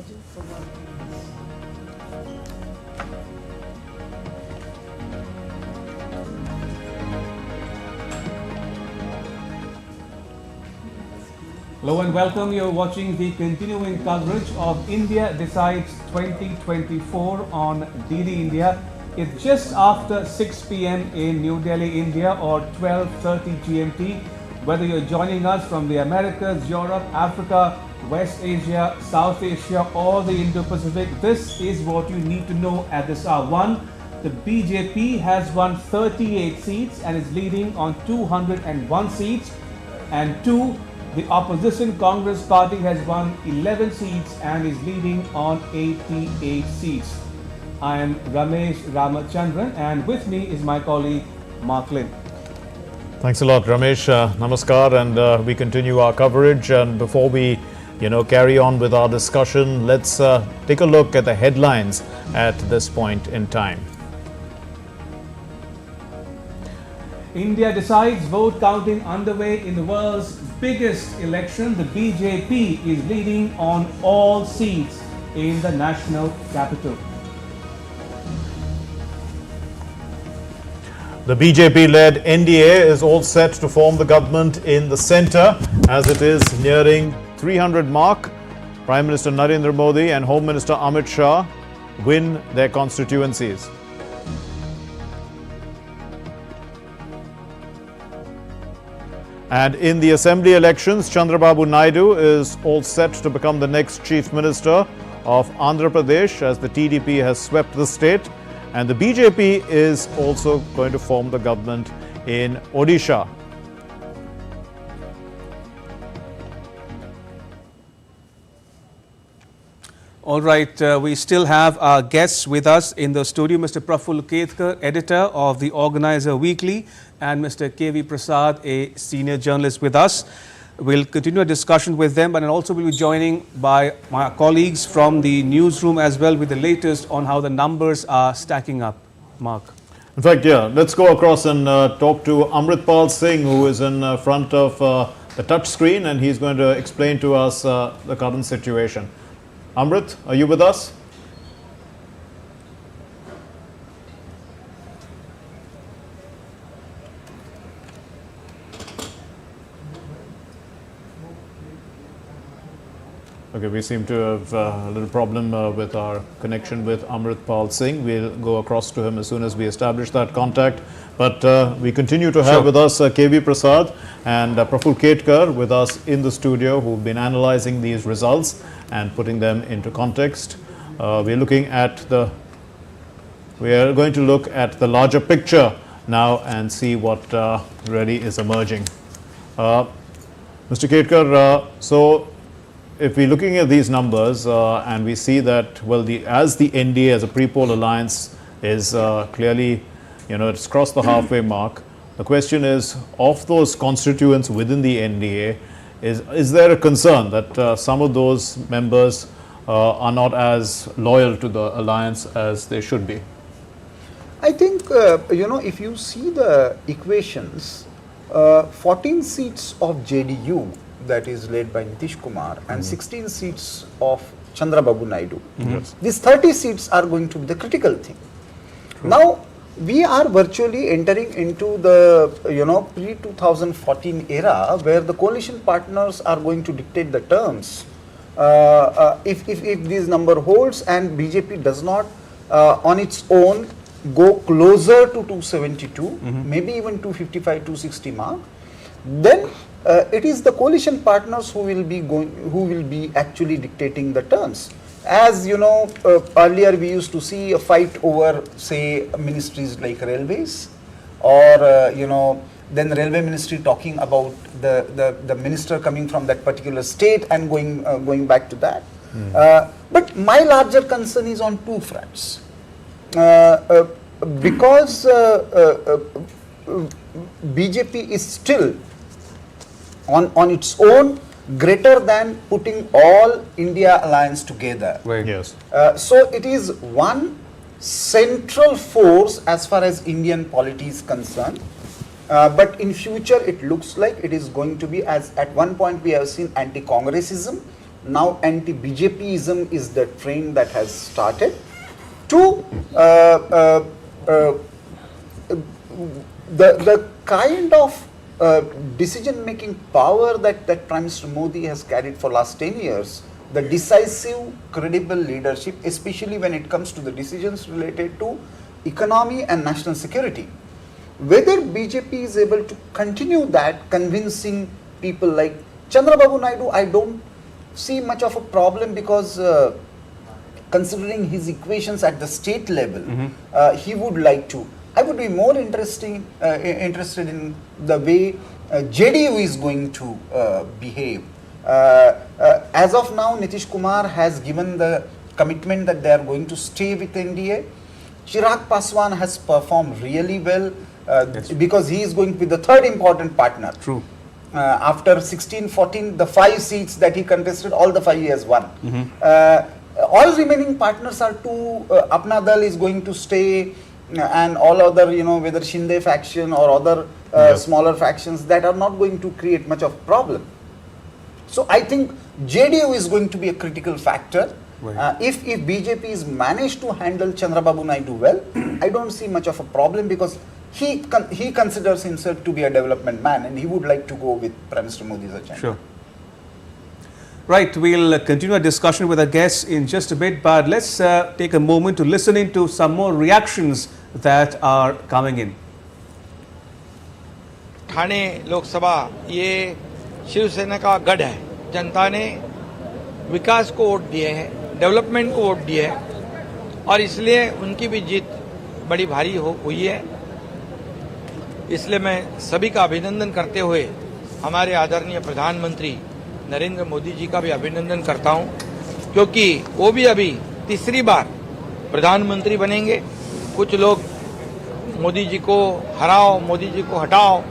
Hello and welcome. You're watching the continuing coverage of India Decides 2024 on DD India. It's just after 6 p.m. in New Delhi, India, or 12:30 GMT. Whether you're joining us from the Americas, Europe, Africa, West Asia, South Asia, or the Indo-Pacific, this is what you need to know at this hour. 1. The BJP has won 38 seats and is leading on 201 seats. And 2. The opposition Congress party has won 11 seats and is leading on 88 seats. I am Ramesh Ramachandran and with me is my colleague Mark Lynn. Thanks a lot, Ramesh. Namaskar, and we continue our coverage. And before we, carry on with our discussion, let's take a look at the headlines at this point in time. India decides vote counting underway in the world's biggest election. The BJP is leading on all seats in the national capital. The BJP-led NDA is all set to form the government in the centre as it is nearing 300 mark. Prime Minister Narendra Modi and Home Minister Amit Shah win their constituencies. And in the assembly elections, Chandrababu Naidu is all set to become the next Chief Minister of Andhra Pradesh as the TDP has swept the state. And the BJP is also going to form the government in Odisha. All right, we still have our guests with us in the studio, Mr. Praful Ketkar, editor of the Organizer Weekly, and Mr. K.V. Prasad, a senior journalist with us. We'll continue a discussion with them, and also we'll be joining by my colleagues from the newsroom as well with the latest on how the numbers are stacking up. Mark. In fact, let's go across and talk to Amritpal Singh, who is in front of the touch screen, and he's going to explain to us the current situation. Amrit, are you with us? Okay, we seem to have a little problem with our connection with Amritpal Singh. We'll go across to him as soon as we establish that contact. But we continue to have with us K.V. Prasad and Praful Ketkar with us in the studio, who've been analyzing these results and putting them into context. We are going to look at the larger picture now and see what really is emerging. Mr. Ketkar, so if we're looking at these numbers and we see that, well, as the NDA as a pre-poll alliance is clearly, it's crossed the halfway mark. The question is, of those constituents within the NDA, is there a concern that some of those members are not as loyal to the alliance as they should be? I think, if you see the equations, 14 seats of JDU, that is led by Nitish Kumar, and 16 seats of Chandrababu Naidu. Yes. These 30 seats are going to be the critical thing. True. Now, we are virtually entering into the pre-2014 era where the coalition partners are going to dictate the terms. If this number holds and BJP does not on its own go closer to 272, maybe even 255, 260 mark, then it is the coalition partners who will be actually dictating the terms. As you know, earlier we used to see a fight over, say, ministries like railways, or then the railway ministry talking about the minister coming from that particular state and going back to that. But my larger concern is on two fronts, because BJP is still on its own greater than putting all India alliance together. Right. Yes. So it is one central force as far as Indian polity is concerned. But in future, it looks like it is going to be, as at one point we have seen anti-Congressism, now anti-BJPism is the train that has started. Two, the kind of decision-making power that Prime Minister Modi has carried for last 10 years, the decisive, credible leadership, especially when it comes to the decisions related to economy and national security. Whether BJP is able to continue that, convincing people like Chandrababu Naidu, I don't see much of a problem, because considering his equations at the state level, he would like to. I would be more interested in the way JDU is going to behave. As of now, Nitish Kumar has given the commitment that they are going to stay with NDA. Chirag Paswan has performed really well because he is going with the third important partner. True. After 16-14, the 5 seats that he contested, all the 5 he has won. All remaining partners are two. Apna Dal is going to stay, and all other, whether Shinde faction or other smaller factions, that are not going to create much of problem. So I think JDU is going to be a critical factor. Right. If BJP is managed to handle Chandrababu Naidu well, I don't see much of a problem, because he considers himself to be a development man, and he would like to go with Prime Minister Modi's agenda. Sure. Right, we'll continue our discussion with our guests in just a bit, but let's take a moment to listen into some more reactions that are coming in. Thane Lok Sabha ये शिवसेना का गढ़ है। जनता ने विकास को vote दिए हैं, development को vote दिए हैं, और इसलिए उनकी भी जीत बड़ी भारी हुई है। इसलिए मैं सभी का अभिनंदन करते हुए हमारे आदरणीय प्रधानमंत्री नरेंद्र मोदी जी का भी अभिनंदन करता हूं, क्योंकि वो भी अभी तीसरी बार प्रधानमंत्री बनेंगे। कुछ लोग मोदी जी को हराओ, मोदी जी को हटाओ,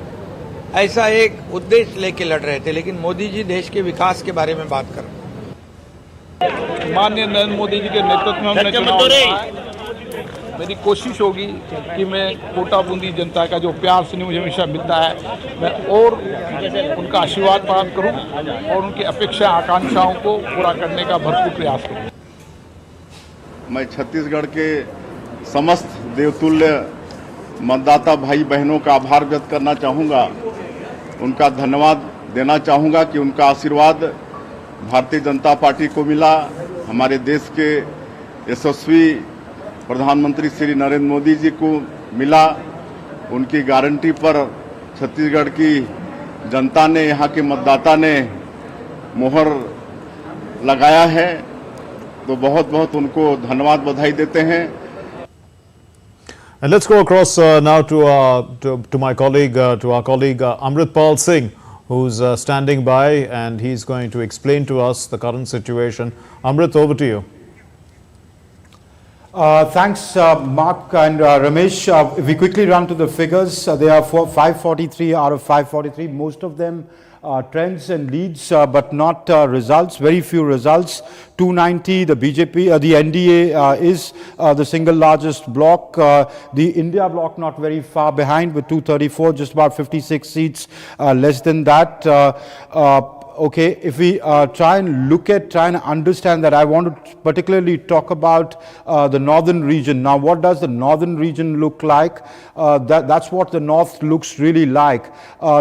ऐसा एक उद्देश्य लेके लड़ रहे थे, लेकिन मोदी जी देश के विकास के बारे में बात कर रहे हैं। माननीय नरेंद्र मोदी जी के नेतृत्व में हमने चुनाव लड़ा है। मेरी कोशिश होगी कि मैं कोटा बूंदी जनता का जो प्यार से मुझे हमेशा मिलता है, मैं और उनका आशीर्वाद प्राप्त करूं और उनकी अपेक्षा आकांक्षाओं को पूरा करने का भरपूर प्रयास करूं। मैं छत्तीसगढ़ के समस्त देवतुल्य मतदाता भाई बहनों का आभार व्यक्त करना चाहूँगा, उनका धन्यवाद देना चाहूँगा कि उनका आशीर्वाद भारतीय जनता पार्टी को मिला। हमारे देश के यशस्वी प्रधानमंत्री श्री नरेंद्र मोदी जी को मिला। उनकी गारंटी पर छत्तीसगढ़ की जनता ने, यहाँ के मतदाता ने मोहर लगाया है, तो बहुत बहुत उनको धन्यवाद बधाई देते हैं। And let's go across now to my colleague, to our colleague Amritpal Singh, who's standing by, and he's going to explain to us the current situation. Amrit, over to you. Thanks, Mark and Ramesh. If we quickly run to the figures, they are 543 out of 543. Most of them trends and leads, but not results. Very few results. 290. The BJP, the NDA is the single largest bloc. The India bloc not very far behind with 234, just about 56 seats less than that. Okay, if we try and understand that, I want to particularly talk about the northern region. Now, what does the northern region look like? That's what the north looks really like.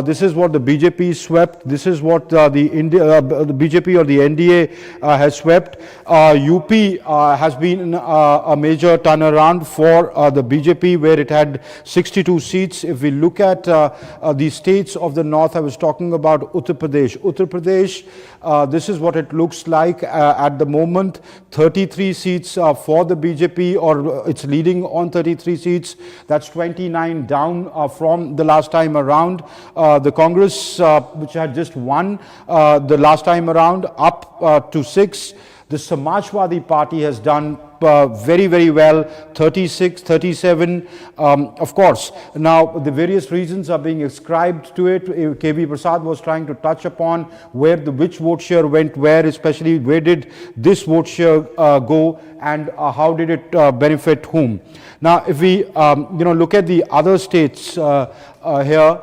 This is what the BJP swept. This is what the BJP or the NDA has swept. UP has been a major turnaround for the BJP, where it had 62 seats. If we look at the states of the north, I was talking about Uttar Pradesh. This is what it looks like at the moment. 33 seats for the BJP, or it's leading on 33 seats. That's 29 down from the last time around. The Congress, which had just won the last time around, up to 6. The Samajwadi Party has done very, very well, 36, 37. Of course, now the various reasons are being ascribed to it. KB Prasad was trying to touch upon which vote share went where, especially where did this vote share go, and how did it benefit whom. Now, if we look at the other states here,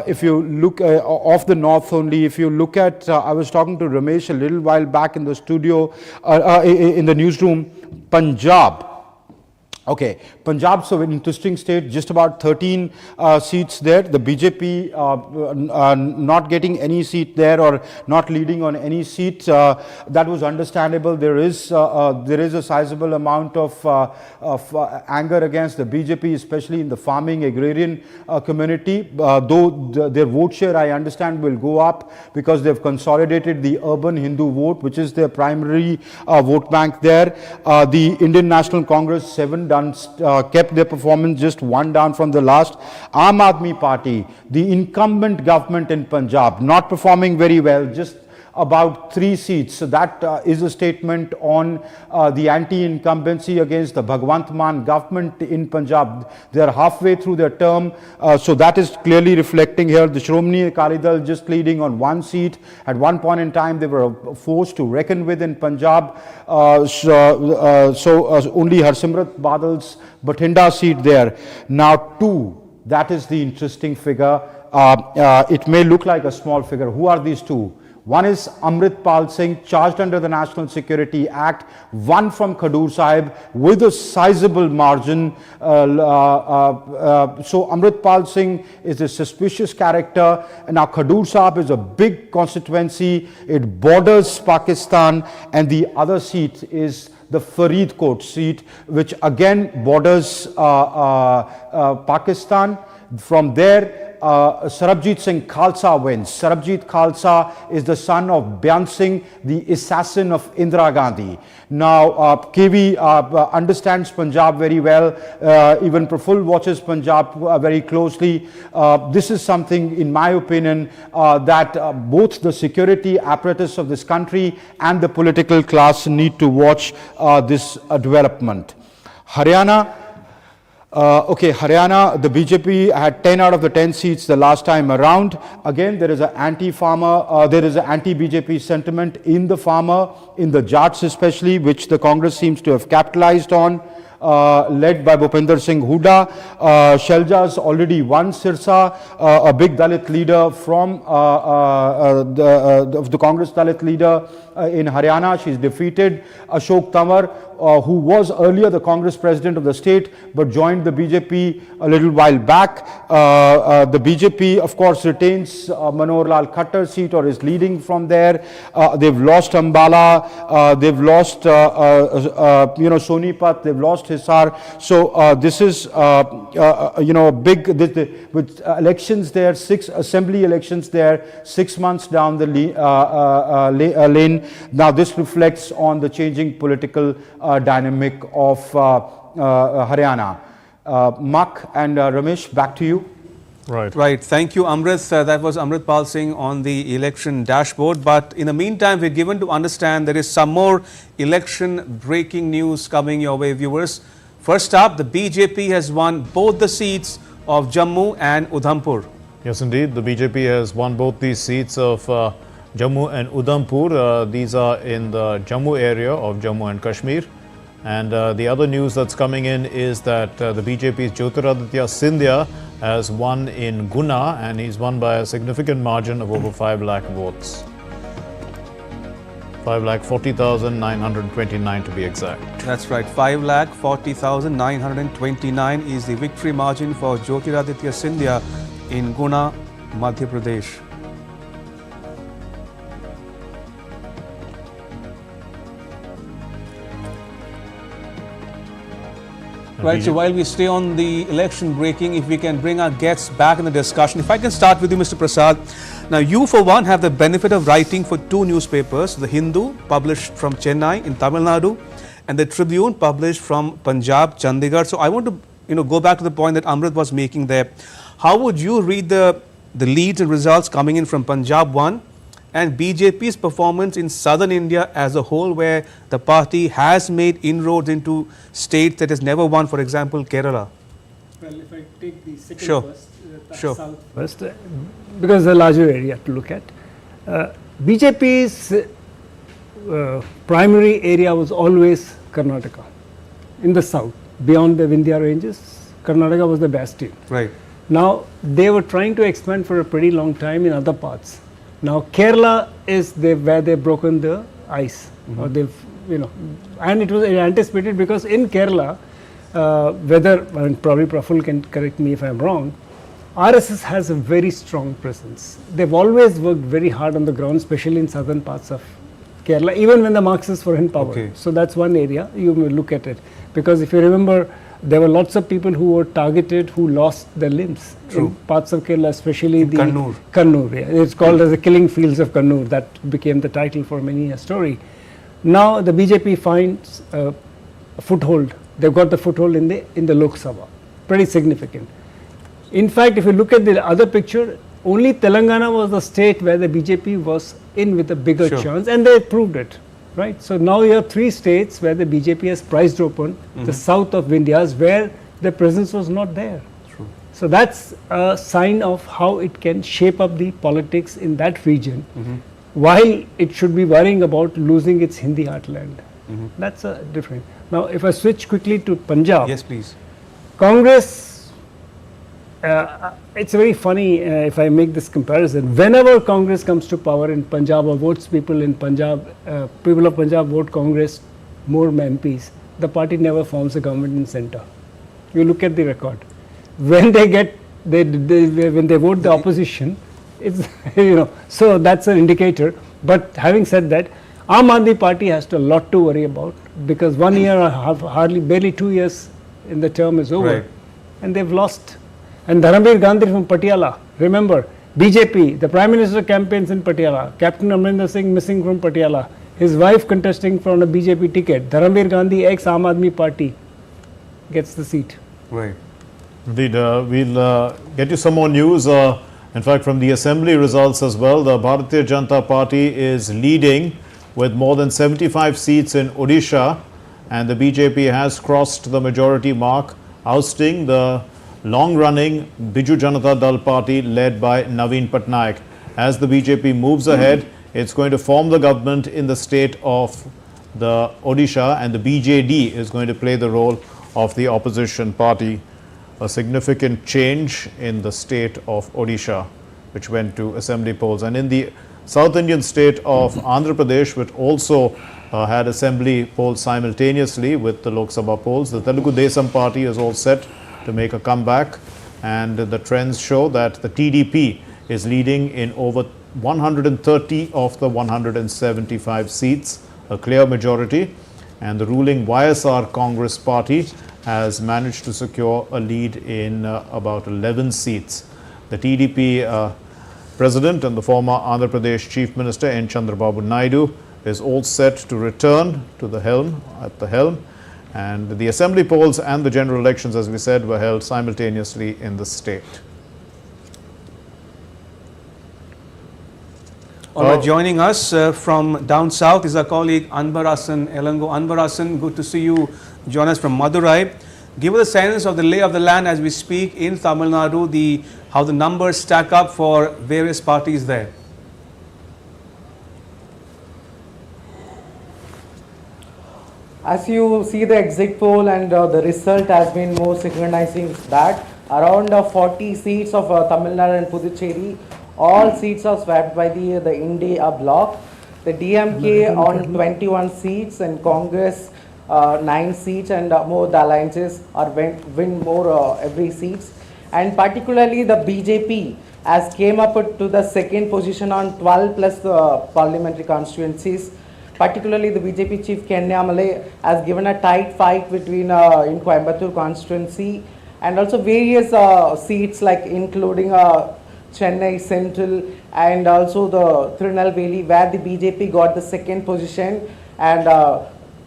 if you look of the north only, if you look at, I was talking to Ramesh a little while back in the studio, in the newsroom, Punjab. Okay, Punjab's an interesting state, just about 13 seats there. The BJP not getting any seat there or not leading on any seat. That was understandable. There is a sizable amount of anger against the BJP, especially in the farming agrarian community. Though their vote share, I understand, will go up because they've consolidated the urban Hindu vote, which is their primary vote bank there. The Indian National Congress, 7 kept their performance just 1 down from the last. Aam Aadmi Party, the incumbent government in Punjab, not performing very well, just about 3 seats. So that is a statement on the anti-incumbency against the Bhagwant Mann government in Punjab. They are halfway through their term, so that is clearly reflecting here. The Shromani Akali Dal just leading on 1 seat. At one point in time, they were a force to reckon with in Punjab. Only Harsimrat Badal's Bathinda seat there. Now 2, that is the interesting figure. It may look like a small figure. Who are these 2? One is Amritpal Singh, charged under the National Security Act, won from Khadur Sahib with a sizable margin. So Amritpal Singh is a suspicious character. And now Khadur Sahib is a big constituency. It borders Pakistan, and the other seat is the Faridkot seat, which again borders Pakistan. From there, Sarabjit Singh Khalsa wins. Sarabjit Khalsa is the son of Byan Singh, the assassin of Indira Gandhi. Now, KV understands Punjab very well. Even Praful watches Punjab very closely. This is something, in my opinion, that both the security apparatus of this country and the political class need to watch this development. Haryana. Haryana, the BJP had 10 out of the 10 seats the last time around. Again, there is an anti-farmer, there is an anti-BJP sentiment in the farmer, in the Jats especially, which the Congress seems to have capitalized on. Led by Bhupinder Singh Hooda. Shelja's already won Sirsa, a big Dalit leader from the Congress Dalit leader in Haryana. She's defeated Ashok Tanwar, who was earlier the Congress president of the state but joined the BJP a little while back. The BJP, of course, retains Manohar Lal Khattar's seat or is leading from there. They've lost Ambala, they've lost Sonipat, they've lost Hisar. So this is big with elections there, 6 assembly elections there, 6 months down the lane. Now this reflects on the changing political dynamic of Haryana. Mak and Ramesh, back to you. Right. Thank you, Amrit. That was Amritpal Singh on the election dashboard. But in the meantime, we're given to understand there is some more election breaking news coming your way, viewers. First up, the BJP has won both the seats of Jammu and Udhampur. Yes, indeed. The BJP has won both these seats of Jammu and Udhampur. These are in the Jammu area of Jammu and Kashmir. And the other news that's coming in is that the BJP's Jyotiraditya Scindia has won in Guna, and he's won by a significant margin of over 5 lakh votes. 5,40,929 to be exact. That's right, 5,40,929 is the victory margin for Jyotiraditya Scindia in Guna, Madhya Pradesh. Right, so while we stay on the election breaking, if we can bring our guests back in the discussion. If I can start with you, Mr. Prasad. Now, you for one have the benefit of writing for 2 newspapers, The Hindu, published from Chennai in Tamil Nadu, and The Tribune, published from Punjab, Chandigarh. So I want to go back to the point that Amrit was making there. How would you read the leads and results coming in from Punjab 1 and BJP's performance in southern India as a whole, where the party has made inroads into states that has never won, for example, Kerala? Well, if I take the second first, Sure. south first, because the larger area to look at. BJP's primary area was always Karnataka, in the south, beyond the Vindhya ranges. Karnataka was the bastion. Right. Now, they were trying to expand for a pretty long time in other parts. Now, Kerala is where they've broken the ice, or they've, and it was anticipated because in Kerala, and probably Praful can correct me if I'm wrong, RSS has a very strong presence. They've always worked very hard on the ground, especially in southern parts of Kerala, even when the Marxists were in power. Okay. So that's one area you may look at it. Because if you remember, there were lots of people who were targeted who lost their limbs in parts of Kerala, especially the Kannur. Kannur, yeah. It's called as the killing fields of Kannur. That became the title for many a story. Now the BJP finds a foothold. They've got the foothold in the Lok Sabha. Pretty significant. In fact, if you look at the other picture, only Telangana was the state where the BJP was in with a bigger chance, and they proved it, right? So now you have 3 states where the BJP has prized open, the south of Vindhyas, where the presence was not there. True. So that's a sign of how it can shape up the politics in that region, while it should be worrying about losing its Hindi heartland. That's a different. Now, if I switch quickly to Punjab, Yes, please. Congress. It's very funny if I make this comparison. Whenever Congress comes to power in Punjab or votes people in Punjab, people of Punjab vote Congress more MPs, the party never forms a government in centre. You look at the record. When they get, when they vote the opposition, it's so that's an indicator. But having said that, Aam Aadmi Party has a lot to worry about because 1 year, barely 2 years in the term is over, Right. and they've lost. And Dharamveer Gandhi from Patiala, remember, BJP, the Prime Minister campaigns in Patiala, Captain Amrinder Singh missing from Patiala, his wife contesting from a BJP ticket, Dharamveer Gandhi, ex-Aam Aadmi Party, gets the seat. Right. Indeed, we'll get you some more news. In fact, from the assembly results as well, the Bharatiya Janata Party is leading with more than 75 seats in Odisha, and the BJP has crossed the majority mark, ousting the long-running Biju Janata Dal Party led by Naveen Patnaik. As the BJP moves ahead, it's going to form the government in the state of the Odisha, and the BJD is going to play the role of the opposition party. A significant change in the state of Odisha, which went to assembly polls. And in the South Indian state of Andhra Pradesh, which also had assembly polls simultaneously with the Lok Sabha polls, the Telugu Desam party is all set to make a comeback, and the trends show that the TDP is leading in over 130 of the 175 seats, a clear majority, and the ruling YSR Congress party has managed to secure a lead in about 11 seats. The TDP president and the former Andhra Pradesh Chief Minister N. Chandrababu Naidu is all set to return to the helm, and the assembly polls and the general elections, as we said, were held simultaneously in the state. All right, joining us from down south is our colleague Anbarasan Elango. Anbarasan, good to see you join us from Madurai. Give us a sense of the lay of the land as we speak in Tamil Nadu, how the numbers stack up for various parties there. As you see the exit poll and the result has been more synchronizing that around 40 seats of Tamil Nadu and Puducherry, all seats are swept by the NDA bloc. The DMK on 21 seats and Congress 9 seats, and more the alliances are win more every seats. And particularly the BJP has came up to the second position on 12 plus parliamentary constituencies. Particularly the BJP chief Kenya Malay has given a tight fight between in Coimbatore constituency, and also various seats like including Chennai Central and also the Tirunelveli, where the BJP got the second position and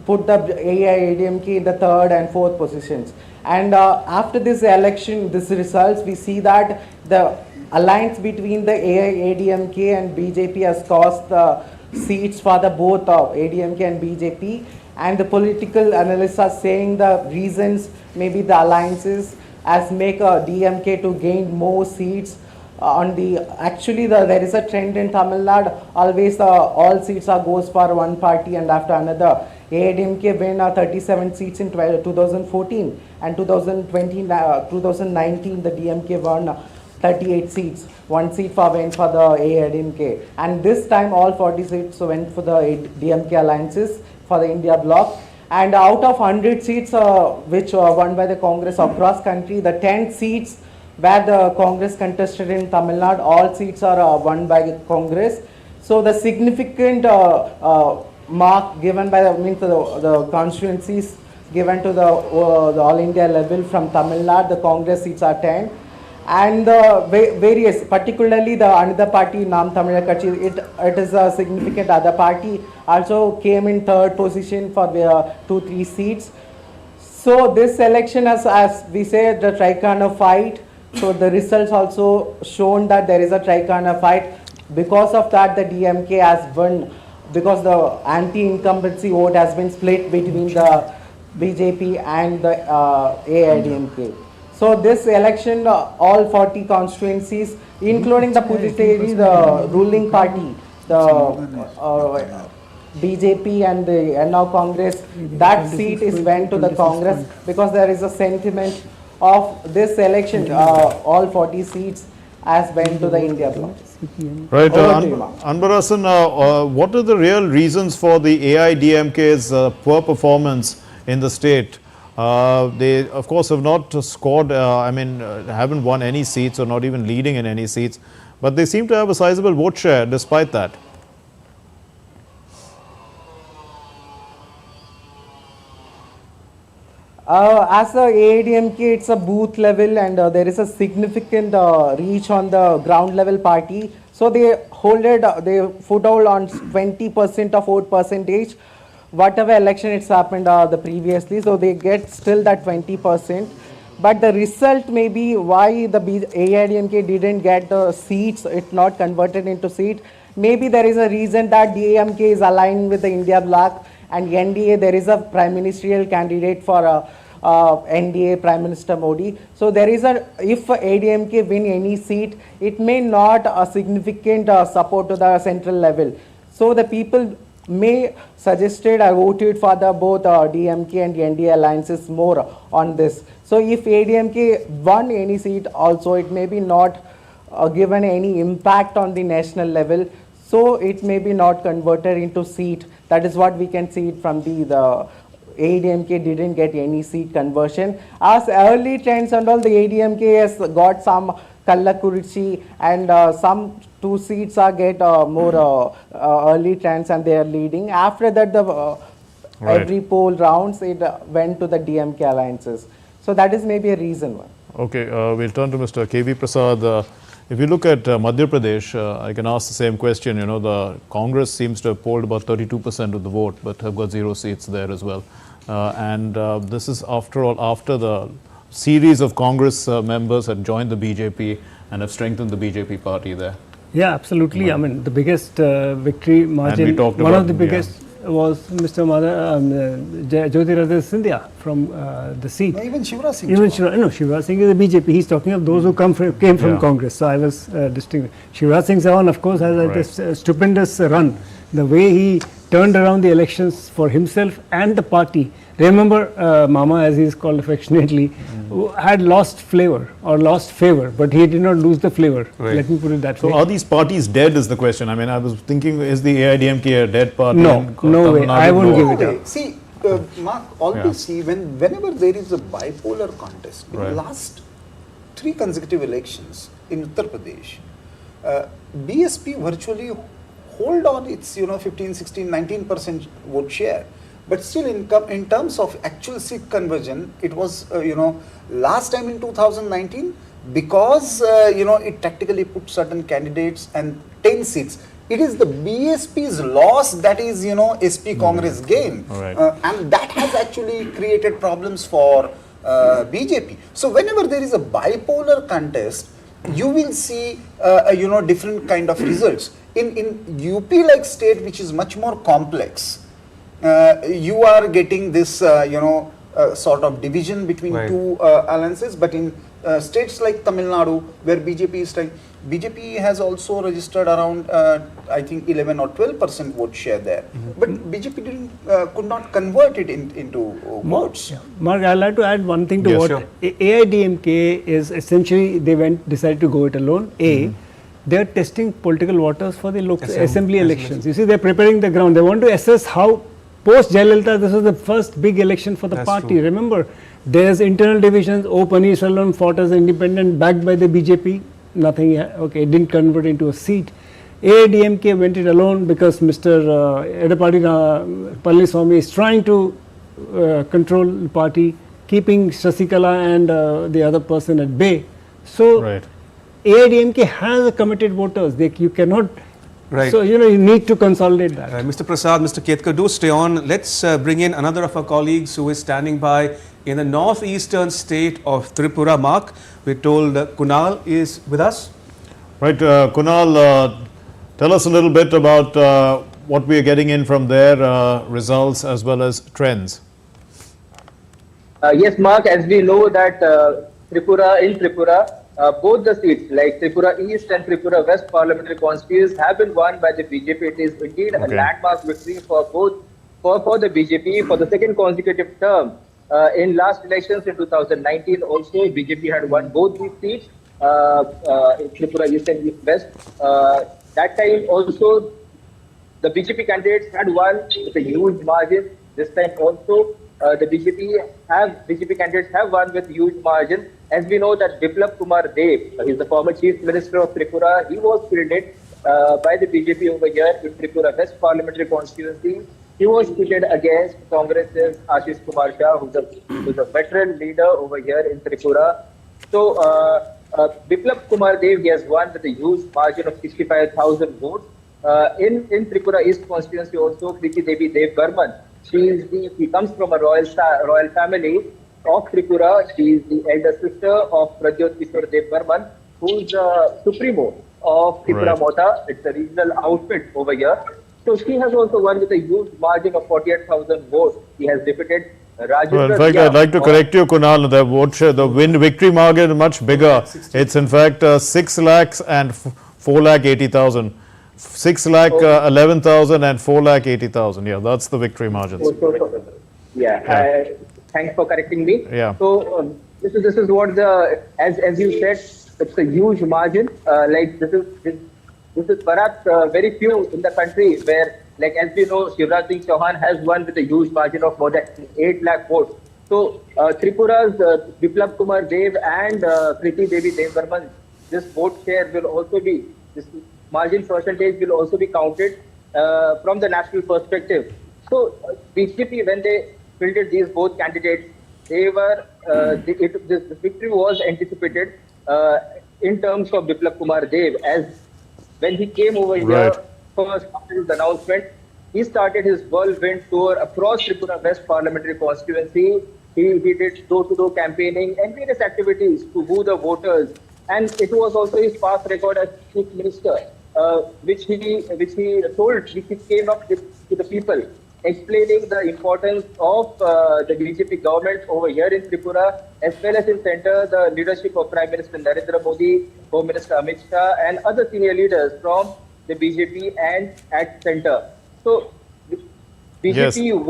put the AIADMK in the third and fourth positions. And after this election, this results, we see that the alliance between the AIADMK and BJP has cost the seats for the both ADMK and BJP, and the political analysts are saying the reasons maybe the alliances as make DMK to gain more seats on the there is a trend in Tamil Nadu, always all seats are goes for one party and after another. AIDMK win 37 seats in 2014, and 2019 the DMK won 38 seats. 1 seat went for the AIDMK, and this time all 40 seats went for the DMK alliances for the India bloc. And out of 100 seats which were won by the Congress across country, the 10 seats where the Congress contested in Tamil Nadu, all seats are won by Congress. So the significant mark given by the constituencies given to the All India level from Tamil Nadu, the Congress seats are 10. And the various, particularly the another party, Nam Tamil Katchi, it is a significant other party, also came in third position for the 2-3 seats. So this election, as we say, the Tricorner fight. So the results also shown that there is a Tricorner fight. Because of that, the DMK has won, because the anti-incumbency vote has been split between the BJP and the AIDMK. So this election, all 40 constituencies, including the Puducherry, the ruling party, the BJP and the now Congress, that seat is went to the Congress, because there is a sentiment of this election, all 40 seats has went to the India bloc. Right, Anbarasan, what are the real reasons for the AIDMK's poor performance in the state? They, of course, have not scored, haven't won any seats or not even leading in any seats, but they seem to have a sizable vote share despite that. As a AIDMK, it's a booth level, and there is a significant reach on the ground level party. So they foothold on 20% of vote percentage. Whatever election it's happened the previously, so they get still that 20%. But the result may be why the AIDMK didn't get the seats, it's not converted into seat. Maybe there is a reason that DMK is aligned with the India bloc, and NDA, there is a prime ministerial candidate for NDA, Prime Minister Modi. So there is if AIDMK win any seat, it may not a significant support to the central level. So the people may suggested or voted for the both DMK and NDA alliances more on this. So if AIDMK won any seat also, it may be not given any impact on the national level. So it may be not converted into seat. That is what we can see it from the AIDMK didn't get any seat conversion. As early trends and all, the AIDMK has got some Kallakurichi and some 2 seats are get more early trends, and they are leading. After that, the every poll rounds, it went to the DMK alliances. So that is maybe a reason. Okay, we'll turn to Mr. K.V. Prasad. If you look at Madhya Pradesh, I can ask the same question. You know, the Congress seems to have polled about 32% of the vote, but have got 0 seats there as well. This is, after all, after the series of Congress members had joined the BJP and have strengthened the BJP party there. Yeah, absolutely. Right. I mean, the biggest victory margin, one of the biggest was Mr. Jyotiraditya Scindia from the seat. No, even Shivraj Singh. Shivraj Singh is the BJP. He's talking of those who came from Congress. So I was distinguishing. Shivraj Singh Chauhan, of course, has a stupendous run. The way he turned around the elections for himself and the party. Remember, Mama, as he is called affectionately, had lost flavor or lost favor, but he did not lose the flavor. Right. Let me put it that way. So are these parties dead is the question. I mean, I was thinking, is the AIDMK a dead party? No, no way. I won't give it up. See, Mark, always see, whenever there is a bipolar contest, in the last 3 consecutive elections in Uttar Pradesh, BSP virtually hold on its 15, 16, 19% vote share. But still, in terms of actual seat conversion, it was, last time in 2019, because, it tactically put certain candidates and 10 seats. It is the BSP's loss that is, SP Congress gain. Right. And that has actually created problems for BJP. So whenever there is a bipolar contest, you will see, different kind of results. In UP-like state, which is much more complex, you are getting this, sort of division between 2 alliances. But in states like Tamil Nadu, where BJP is trying, BJP has also registered around, I think 11 or 12% vote share there. But BJP could not convert it into votes. Mark, I'd like to add one thing to what AIDMK is essentially, they decided to go it alone. They're testing political waters for the local assembly elections. You see, they're preparing the ground. They want to assess how post Jayalalitha, this was the first big election for the party. Remember, there's internal divisions. O. Paneerselvam fought as independent, backed by the BJP. Nothing, okay, it didn't convert into a seat. AIDMK went it alone because Mr. Edapadi Palaniswamy is trying to control the party, keeping Shasikala and the other person at bay. So, AIDMK has committed voters. You cannot. So, you need to consolidate that. Mr. Prasad, Mr. Ketkar, do stay on. Let's bring in another of our colleagues who is standing by in the northeastern state of Tripura. Mark, we're told Kunal is with us. Right, Kunal, tell us a little bit about what we are getting in from their results as well as trends. Yes, Mark, as we know that Tripura, both the seats like Tripura East and Tripura West parliamentary constituencies have been won by the BJP. It is indeed a landmark victory for both for the BJP for the second consecutive term. In last elections in 2019 also BJP had won both these seats in Tripura East and West. That time also the BJP candidates had won with a huge margin. This time also the BJP candidates have won with huge margin. As we know that Biplab Kumar Dev, he is the former Chief Minister of Tripura, he was fielded by the BJP over here in Tripura West parliamentary constituency. He was pitted against Congress's Ashish Kumar Shah, who's a veteran leader over here in Tripura. So Biplab Kumar Dev, he has won with a huge margin of 65,000 votes. In Tripura East constituency also, Kriti Devi Dev Burman, she comes from a royal family of Tripura. She is the elder sister of Pradyot Kishore Dev Burman, who is supremo of Tripura Mota. It's a regional outfit over here. So she has also won with a huge margin of 48,000 votes. She has defeated Rajendra. Well, in fact, I'd like to correct you, Kunal. The vote share, the victory margin is much bigger. It's in fact 6 lakhs and 4 lakh 80,000. 6 lakh 11,000 and 4 lakh 80,000. Yeah, that's the victory margins. Thanks for correcting me. Yeah. So this is what as you said, it's a huge margin. Like this is perhaps very few in the country where, like as we know, Shivraj Singh Chauhan has won with a huge margin of more than 8 lakh votes. So Tripura's Biplab Kumar Dev and Kriti Devi Dev Burman, this vote share will also be, this margin percentage will also be counted from the national perspective. So BJP, when they fielded these both candidates, they were this victory was anticipated in terms of Biplab Kumar Dev, as when he came over here first after his announcement, he started his whirlwind tour across Tripura West parliamentary constituency. He did door-to-door campaigning and various activities to woo the voters, and it was also his past record as chief minister, which he came up with to the people, explaining the importance of the BJP government over here in Tripura, as well as in centre, the leadership of Prime Minister Narendra Modi, Home Minister Amit Shah, and other senior leaders from the BJP and at centre. So BJP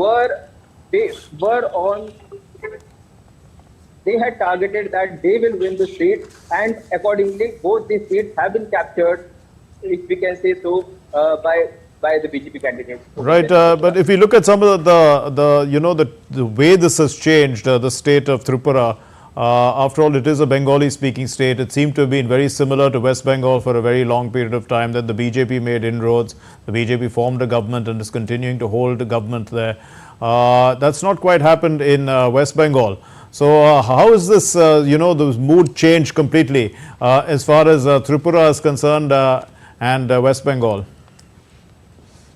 they had targeted that they will win the seat, and accordingly both these seats have been captured, if we can say so, by the BJP candidates. Right, but if you look at some of the way this has changed, the state of Tripura, after all, it is a Bengali-speaking state. It seemed to have been very similar to West Bengal for a very long period of time. Then the BJP made inroads. The BJP formed a government and is continuing to hold a government there. That's not quite happened in West Bengal. So how is this, the mood changed completely as far as Tripura is concerned and West Bengal?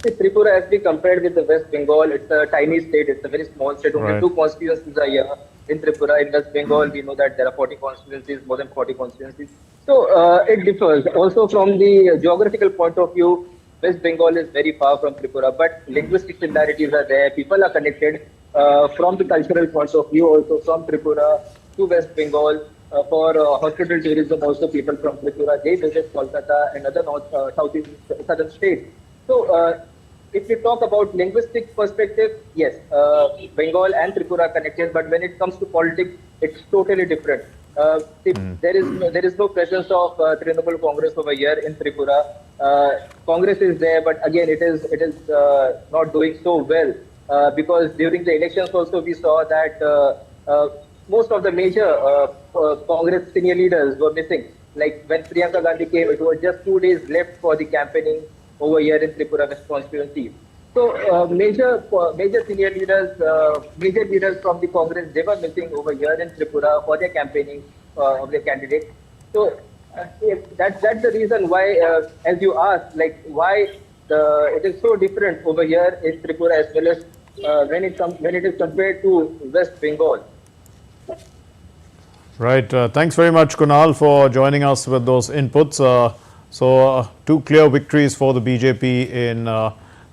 Tripura, as we compared with the West Bengal, it's a tiny state. It's a very small state. Only 2 constituencies are here. In Tripura, in West Bengal, we know that there are 40 constituencies, more than 40 constituencies. So it differs. Also from the geographical point of view, West Bengal is very far from Tripura, but linguistic similarities are there. People are connected from the cultural point of view, also from Tripura to West Bengal. for hospital tourism. Also, people from Tripura, they visit Kolkata and other southeast southern states. So, if we talk about linguistic perspective, yes, Bengal and Tripura are connected, but when it comes to politics, it's totally different. There is no presence of Trinamool Congress over here in Tripura. Congress is there, but again, it is not doing so well because during the elections also we saw that most of the major Congress senior leaders were missing. Like when Priyanka Gandhi came, it was just 2 days left for the campaigning over here in Tripura West constituency. So major senior leaders, major leaders from the Congress, they were missing over here in Tripura for their campaigning of their candidate. So that's the reason why, as you asked, like why it is so different over here in Tripura as well as when it is compared to West Bengal. Right. Thanks very much, Kunal, for joining us with those inputs. So, two clear victories for the BJP in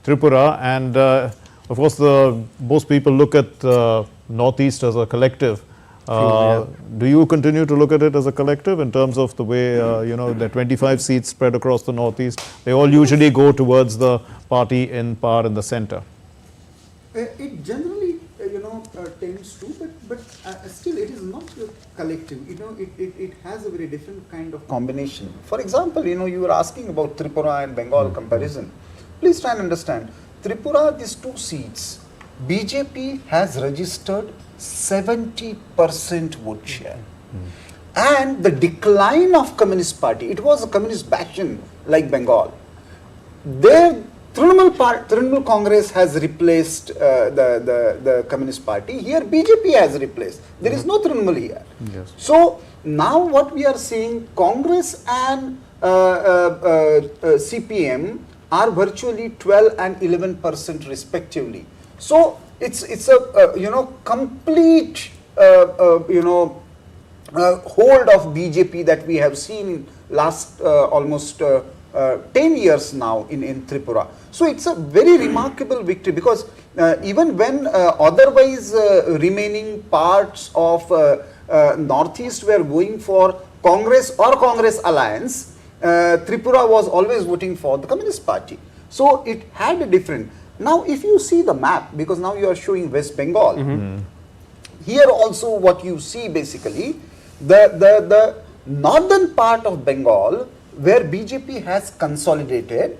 Tripura, and of course, most people look at Northeast as a collective. Do you continue to look at it as a collective in terms of the way, there are 25 seats spread across the Northeast? They all usually go towards the party in power in the center. It generally, tends to, but still it is not collective. It has a very different kind of combination. For example, you were asking about Tripura and Bengal comparison. Please try and understand. Tripura, these 2 seats, BJP has registered 70% vote share. And the decline of Communist Party, it was a communist bastion like Bengal. There, Trinamool Congress has replaced the Communist Party. Here, BJP has replaced. There is no Trinamool here. Yes. So, now what we are seeing, Congress and CPM are virtually 12 and 11% respectively. So, it's a complete hold of BJP that we have seen last almost 10 years now in Tripura. So it's a very remarkable victory because even when otherwise remaining parts of Northeast were going for Congress or Congress alliance, Tripura was always voting for the Communist Party. So it had a different. Now if you see the map, because now you are showing West Bengal, here also what you see basically, the northern part of Bengal where BJP has consolidated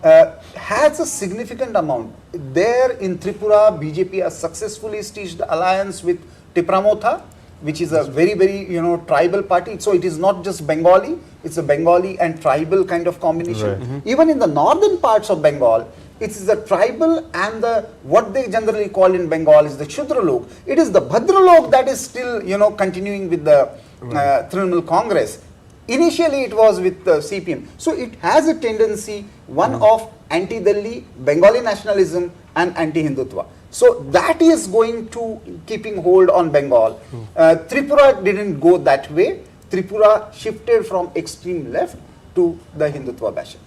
has a significant amount. There in Tripura, BJP has successfully stitched the alliance with Tipramotha, which is a very, very, tribal party. So it is not just Bengali, it's a Bengali and tribal kind of combination. Right. Even in the northern parts of Bengal, it is the tribal and the, what they generally call in Bengal is the Shudralok. It is the Bhadralok that is still, continuing with the Trinamool Congress. Initially, it was with the CPM. So it has a tendency, one of anti-Delhi, Bengali nationalism and anti-Hindutva. So that is going to keeping hold on Bengal. Tripura didn't go that way. Tripura shifted from extreme left to the Hindutva bastion.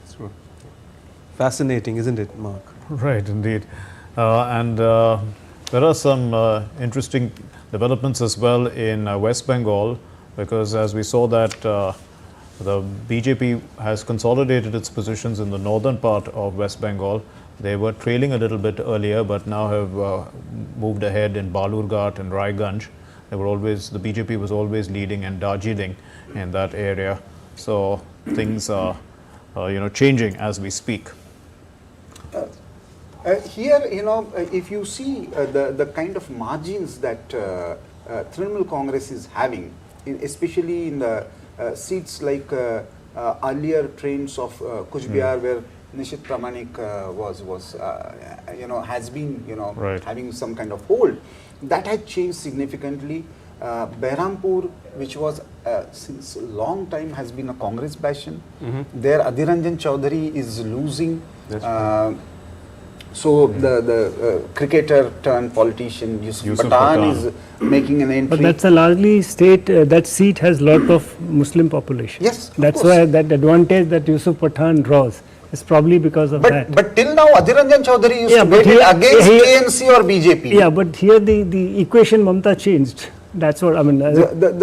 Fascinating, isn't it, Mark? Right, indeed. There are some interesting developments as well in West Bengal, because as we saw that the BJP has consolidated its positions in the northern part of West Bengal. They were trailing a little bit earlier, but now have moved ahead in Balurghat and Raiganj. The BJP was always leading in Darjeeling in that area. So things are, changing as we speak. Here, if you see the kind of margins that Trinamool Congress is having, especially in the seats like earlier trains of Kuch Bihar, where Nishit Pramanik has been, right, having some kind of hold, that has changed significantly. Behrampur, which was since a long time has been a Congress bastion, there Adhir Ranjan Chaudhary is losing. So the cricketer turned politician Yusuf Pathan is making an entry. But that's a largely state, that seat has lot of Muslim population. Yes, that's why that advantage that Yusuf Pathan draws is probably because of that. But till now Adhir Ranjan Chaudhary used to bet it against ANC or BJP. Yeah, but here the equation Mamta changed. That's what I mean.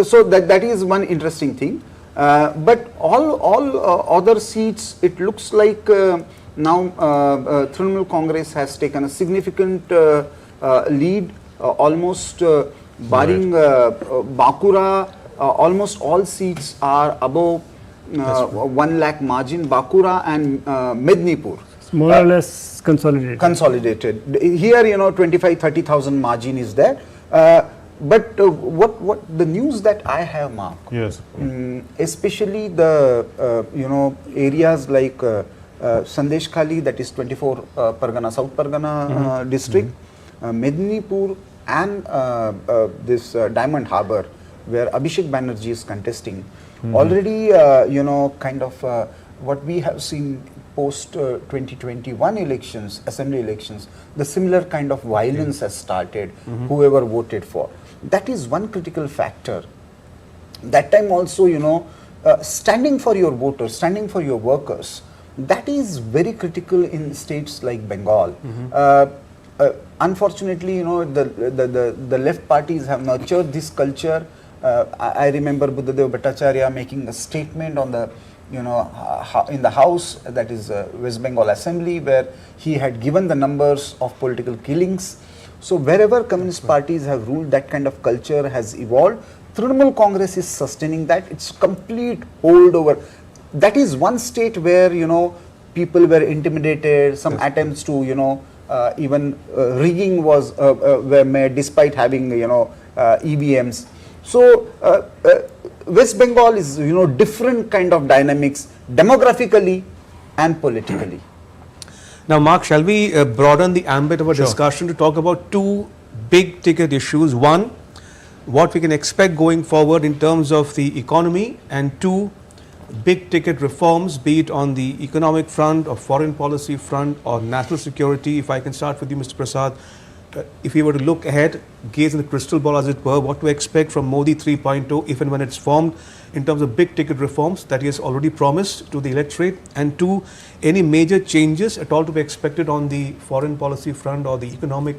So that is one interesting thing. But all other seats, it looks like now Trinamool Congress has taken a significant lead, almost barring Bakura, almost all seats are above 1 lakh margin. Bakura and Mednipur. It's more or less consolidated. Consolidated. Here, 25-30,000 margin is there. But what the news that I have, Mark, yes, especially the areas like Sandesh Khali, that is 24 Pargana, South Pargana district, Mednipur and this Diamond Harbour, where Abhishek Banerjee is contesting. Already, kind of what we have seen post 2021 elections, assembly elections, the similar kind of violence has started, whoever voted for. That is one critical factor. That time also, standing for your voters, standing for your workers, that is very critical in states like Bengal. Unfortunately, the left parties have nurtured this culture. I remember Buddhadev Bhattacharya making a statement on the, in the house, that is West Bengal Assembly, where he had given the numbers of political killings. So wherever communist parties have ruled, that kind of culture has evolved. Trinamool Congress is sustaining that. It's complete holdover. That is one state where, people were intimidated, some attempts to, even rigging were made despite having, EVMs. So West Bengal is, different kind of dynamics demographically and politically. Now, Mark, shall we broaden the ambit of our discussion to talk about two big ticket issues? One, what we can expect going forward in terms of the economy, and two, big ticket reforms, be it on the economic front or foreign policy front or national security. If I can start with you, Mr. Prasad, if we were to look ahead, gaze in the crystal ball as it were, what to expect from Modi 3.0 if and when it's formed in terms of big ticket reforms that he has already promised to the electorate, and two, any major changes at all to be expected on the foreign policy front or the economic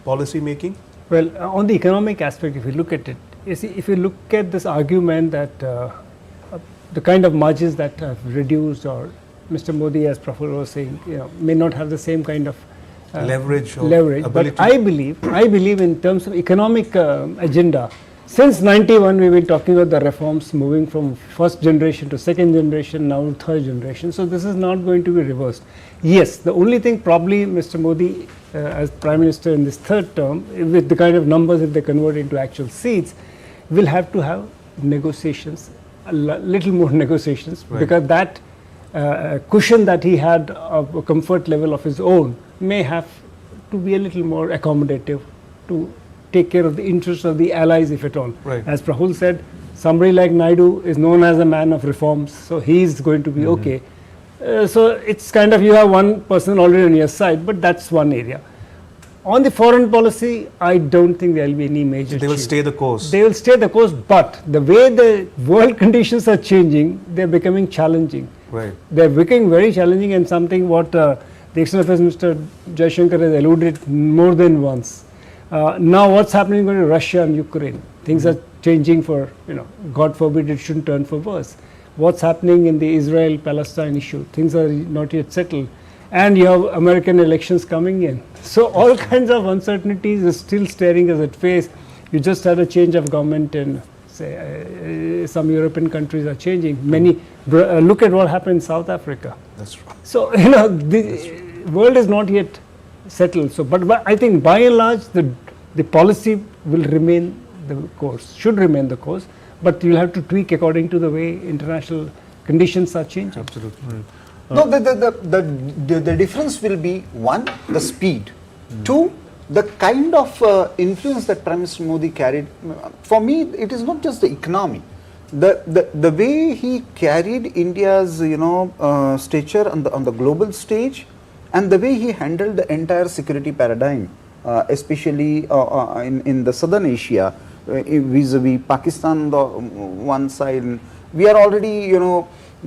policy making? Well, on the economic aspect, if you look at it, if you look at this argument that the kind of margins that have reduced, or Mr. Modi, as Praful was saying, may not have the same kind of leverage. But I believe in terms of economic agenda. Since 91, we've been talking about the reforms moving from first generation to second generation, now third generation. So this is not going to be reversed. Yes, the only thing probably Mr. Modi as Prime Minister in this third term, with the kind of numbers that they convert into actual seats, will have to have negotiations, a little more negotiations, because that cushion that he had of a comfort level of his own may have to be a little more accommodative to take care of the interests of the allies, if at all. As Prahul said, somebody like Nadu is known as a man of reforms, so he is going to be okay. So it's kind of, you have one person already on your side, but that's one area. On the foreign policy, I don't think there will be any major They will stay the course. They will stay the course, but the way the world conditions are changing, they're becoming challenging. They're becoming very challenging, and something what the External Affairs Minister Jaishankar has alluded more than once. Now what's happening in Russia and Ukraine? Things are changing for, God forbid it shouldn't turn for worse. What's happening in the Israel-Palestine issue? Things are not yet settled. And you have American elections coming in. So all kinds of uncertainties are still staring us at face. You just had a change of government in, say, some European countries are changing. Many, look at what happened in South Africa. That's right. So, the world is not yet settled. So, but I think by and large, the policy will remain the course, should remain the course, but you'll have to tweak according to the way international conditions are changing. Absolutely. No, the difference will be, one, the speed, two, the kind of influence that Prime Minister Modi carried. For me, it is not just the economy. The way he carried India's stature on the global stage, and the way he handled the entire security paradigm, especially in the southern Asia, vis-a-vis Pakistan on the one side. We are already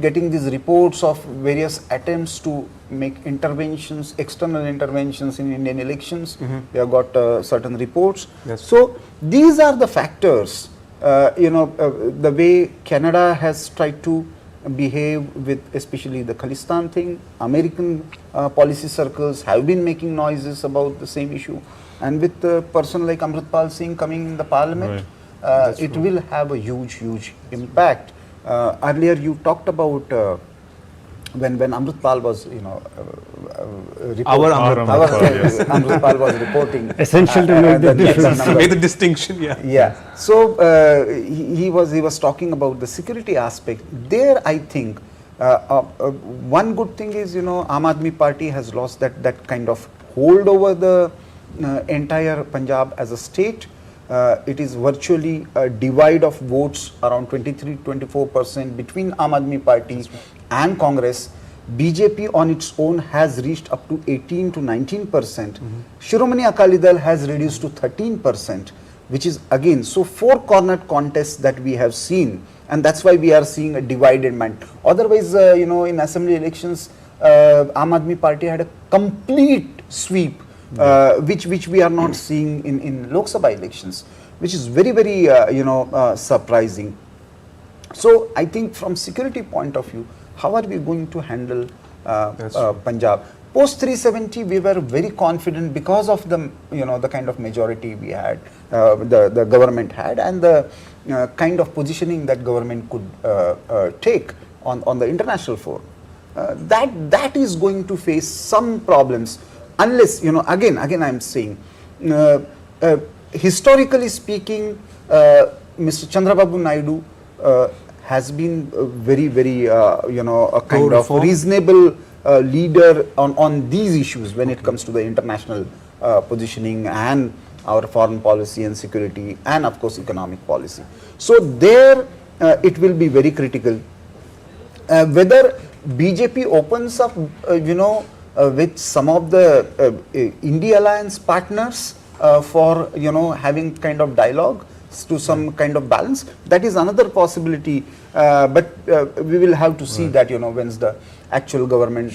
getting these reports of various attempts to make interventions, external interventions in Indian elections. We have got certain reports. Yes. So these are the factors, the way Canada has tried to behave with especially the Khalistan thing. American policy circles have been making noises about the same issue, and with a person like Amritpal Singh coming in the parliament, it will have a huge impact. Earlier you talked about when Amritpal was, Amritpal was reporting. Essential to make the difference. Make the distinction, yeah. Yeah. So he was talking about the security aspect. There, I think one good thing is, Aam Aadmi Party has lost that kind of hold over the entire Punjab as a state. It is virtually a divide of votes around 23-24% between Aam Aadmi Party and Congress. BJP on its own has reached up to 18 to 19%. Shiromani Akali Dal has reduced to 13%, which is again, so four-cornered contests that we have seen, and that's why we are seeing a divided mind. Otherwise, in assembly elections, Aam Aadmi Party had a complete sweep, which we are not seeing in Lok Sabha elections, which is very surprising. So I think from security point of view, how are we going to handle Punjab? Post 370, we were very confident because of the the kind of majority we had, the government had, and the kind of positioning that government could take on the international forum. That is going to face some problems unless again I am saying, historically speaking, Mr. Chandrababu Naidu has been very a kind of reasonable leader on these issues when it comes to the international positioning and our foreign policy and security and of course economic policy. So there it will be very critical. Whether BJP opens up with some of the India alliance partners for having kind of dialogue to some kind of balance, that is another possibility, but we will have to see that when's the actual government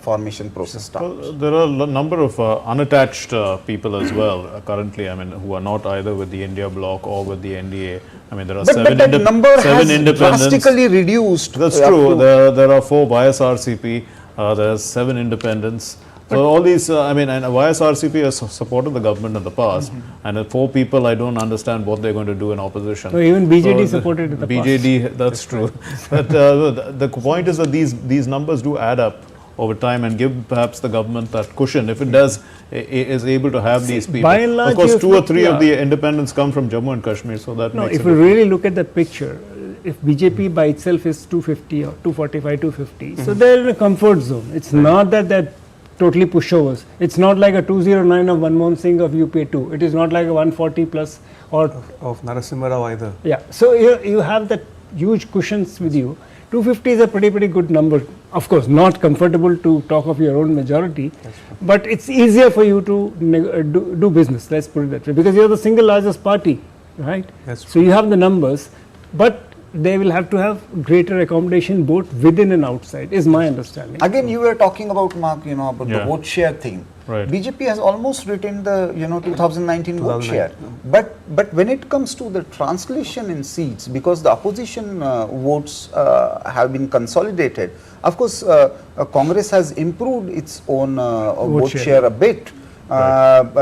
formation process starts. Well, there are a number of unattached people as well currently, who are not either with the India bloc or with the NDA. There are seven independents. Drastically reduced. That's true. There are 4 YSRCP, there are 7 independents. So all these, and YSRCP has supported the government in the past, and 4 people, I don't understand what they're going to do in opposition. No, even BJD supported in the past. That's true. But the point is that these numbers do add up over time and give perhaps the government that cushion. If it is able to have these people. By and large, of course, 2 or 3 of the independents come from Jammu and Kashmir, so that makes if you really look at the picture, if BJP by itself is 250 or 245, 250, so they're in a comfort zone. It's not that they're totally pushovers. It's not like a 209 of Manmohan Singh of UPA2. It is not like a 140 plus or of Narasimha Rao either. Yeah. So you have that huge cushions with you. 250 is a pretty good number. Of course, not comfortable to talk of your own majority, but it's easier for you to do business. Let's put it that way, because you're the single largest party, right? So you have the numbers, but they will have to have greater accommodation both within and outside, is my understanding. Again, you were talking about, Mark, about the vote share thing. Right. BJP has almost retained the 2019 vote share, but when it comes to the translation in seats, because the opposition votes have been consolidated, of course Congress has improved its own vote share a bit. But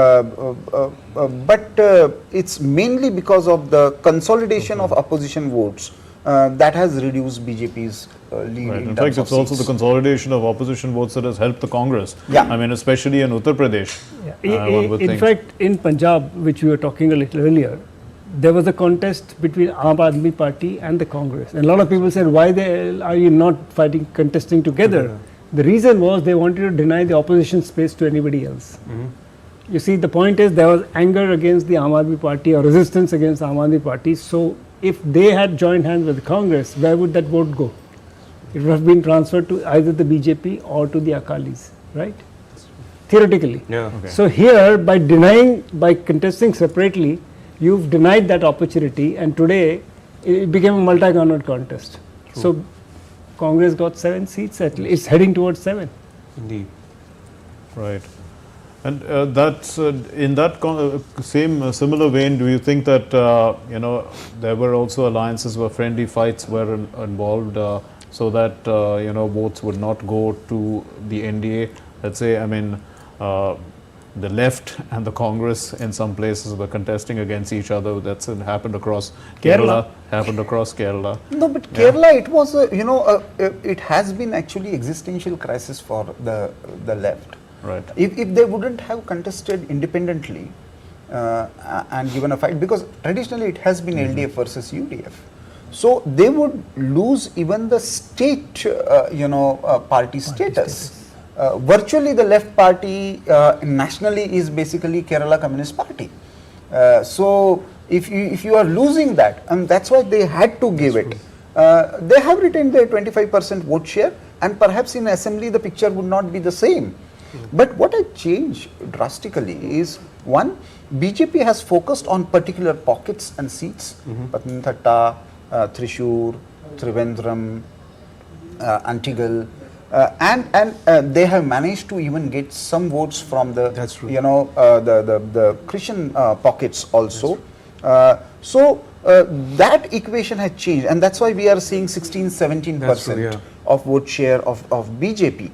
it's mainly because of the consolidation of opposition votes that has reduced BJP's lead. Right. In fact, it's also the consolidation of opposition votes that has helped the Congress. Yeah. Especially in Uttar Pradesh. In fact, in Punjab, which we were talking a little earlier, there was a contest between Aam Aadmi Party and the Congress. And a lot of people said, why are you not contesting together? The reason was they wanted to deny the opposition space to anybody else. You see, the point is there was anger against the Aam Aadmi Party or resistance against Aam Aadmi Party. So if they had joined hands with Congress, where would that vote go? It would have been transferred to either the BJP or to the Akalis, right? Theoretically. Yeah. Okay. So here, by contesting separately, you've denied that opportunity, and today it became a multi-government contest. True. So Congress got 7 seats. At least it's heading towards 7. Indeed. Right. And that's in that similar vein, do you think that, there were also alliances where friendly fights were involved so that, votes would not go to the NDA? Let's say, the left and the Congress in some places were contesting against each other. That's happened across Kerala. No, but Kerala, it was, it has been actually existential crisis for the left. Right. If they wouldn't have contested independently and given a fight, because traditionally it has been LDF versus UDF, so they would lose even the state, party status. Virtually, the left party nationally is basically Kerala Communist Party. So if you are losing that, and that's why they had to give it. They have retained their 25% vote share, and perhaps in assembly the picture would not be the same. But what had changed drastically is, one, BJP has focused on particular pockets and seats, Pathanamthitta, Thrissur, Trivandrum, Antigal, and they have managed to even get some votes from the, the Christian pockets also. So that equation has changed, and that's why we are seeing 16-17% of vote share of BJP.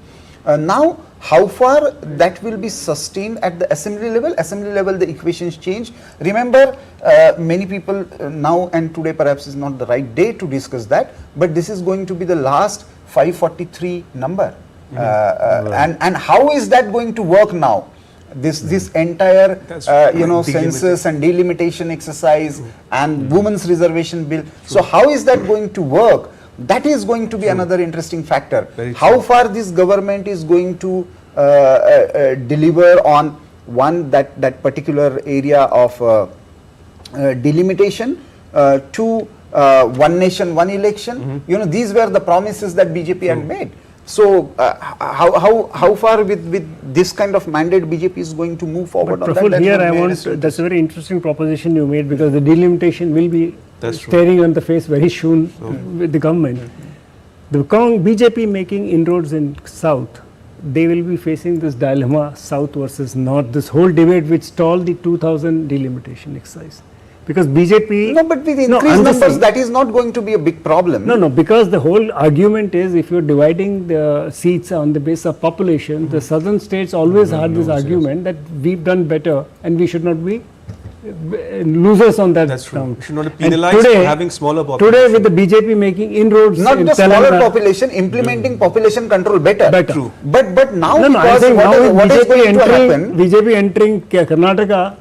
Now, how far that will be sustained at the assembly level? Assembly level, the equations change. Remember, many people now and today perhaps is not the right day to discuss that, but this is going to be the last 543 number. And how is that going to work now? This entire, census and delimitation exercise and women's reservation bill. So how is that going to work? That is going to be another interesting factor. How far this government is going to deliver on one that particular area of delimitation, to one nation, one election. These were the promises that BJP had made. So how far with this kind of mandate BJP is going to move forward on that? Here that's a very interesting proposition you made, because the delimitation will be staring on the face very soon with the government. The BJP making inroads in South, they will be facing this dilemma, South versus North, this whole debate which stalled the 2000 delimitation exercise. Because BJP... No, but with increased numbers, that is not going to be a big problem. No, because the whole argument is, if you're dividing the seats on the basis of population, the southern states always had this argument that we've done better and we should not be losers on that. That's true. We should not be penalized for having smaller population. Today, with the BJP making inroads, not the smaller population, implementing population control better. True. But now, I think what is going to happen? BJP entering Karnataka,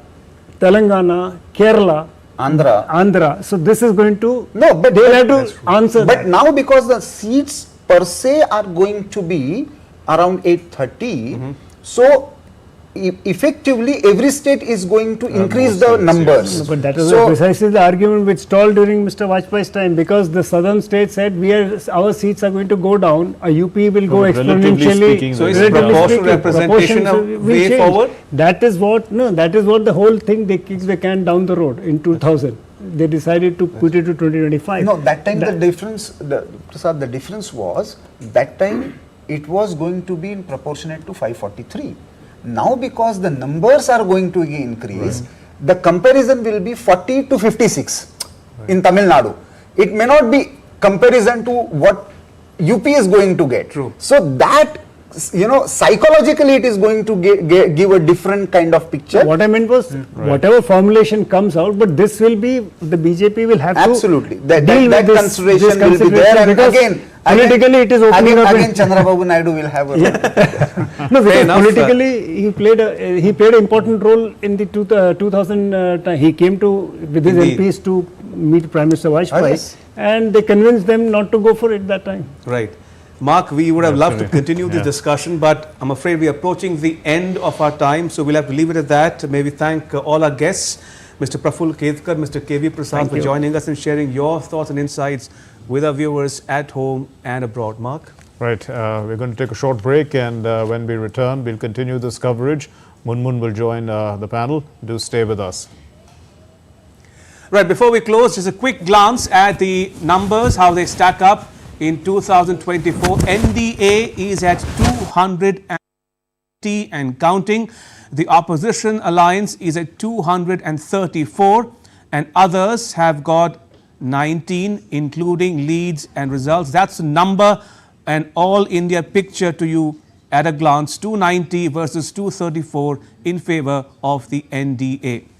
Telangana, Kerala, Andhra. So this is going to but they have to answer. But now, because the seats per se are going to be around 830, so effectively every state is going to increase the numbers. But that is precisely the argument which stalled during Mr. Vajpayee's time, because the southern states said our seats are going to go down, a UP will go exponentially. So is proportional representation a way forward? That is what the whole thing, they kicked the can down the road in 2000. They decided to put it to 2025. No, that time the difference was, that time it was going to be in proportionate to 543. Now, because the numbers are going to increase, the comparison will be 40 to 56 in Tamil Nadu. It may not be comparison to what UP is going to get. True. So that, psychologically it is going to give a different kind of picture. What I meant was, whatever formulation comes out, but this will be, the BJP will have absolutely. to deal that with consideration will be there, and again, politically it is opening up. Again, Chandrababu Naidu will have a no, politically he played an important role in the 2000 time. He came with his MPs to meet Prime Minister Vajpayee, and they convinced them not to go for it that time. Right. Mark, we would have loved to continue this discussion, but I'm afraid we are approaching the end of our time, so we'll have to leave it at that. May we thank all our guests, Mr. Praful Kedkar, Mr. KV Prasad, for joining us and sharing your thoughts and insights with our viewers at home and abroad. Mark? Right. We're going to take a short break, and when we return, we'll continue this coverage. Munmun will join the panel. Do stay with us. Right. Before we close, just a quick glance at the numbers, how they stack up in 2024. NDA is at 280 and counting. The opposition alliance is at 234 and others have got 19, including leads and results. That's the number and all India picture to you at a glance. 290 versus 234 in favor of the NDA.